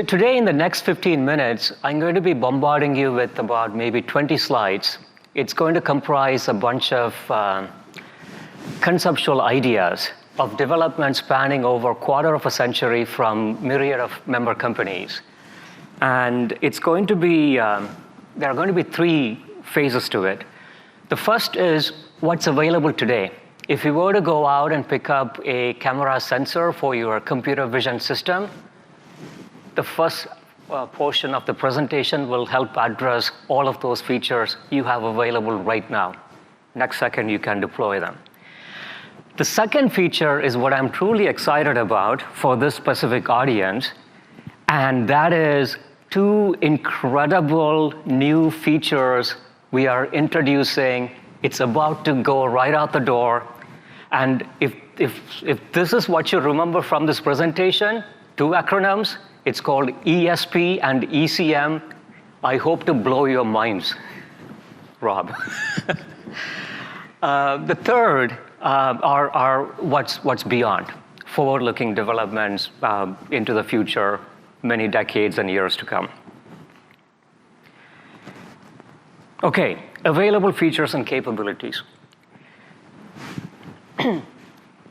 Today, in the next 15 minutes, I'm going to be bombarding you with about maybe 20 slides. It's going to comprise a bunch of conceptual ideas of development spanning over a quarter of a century from myriad of member companies. And it's going to be, there are going to be three phases to it. The first is what's available today. If you were to go out and pick up a camera sensor for your computer vision system, the first portion of the presentation will help address all of those features you have available right now. Next second, you can deploy them. The second feature is what I'm truly excited about for this specific audience, and that is two incredible new features we are introducing. It's about to go right out the door. And if this is what you remember from this presentation, two acronyms, it's called ESP and ECM. I hope to blow your minds, Rob. The third are what's beyond, forward-looking developments into the future, many decades and years to come. Okay, available features and capabilities.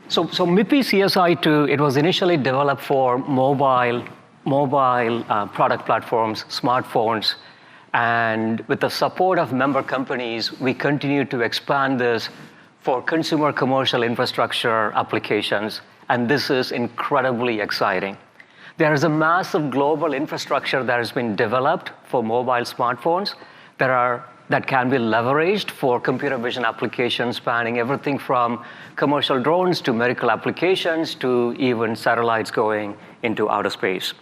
So MIPI CSI-2, it was initially developed for mobile product platforms, smartphones, and with the support of member companies, we continue to expand this for consumer commercial infrastructure applications, and this is incredibly exciting. There is a massive global infrastructure that has been developed for mobile smartphones that can be leveraged for computer vision applications spanning everything from commercial drones to medical applications to even satellites going into outer space.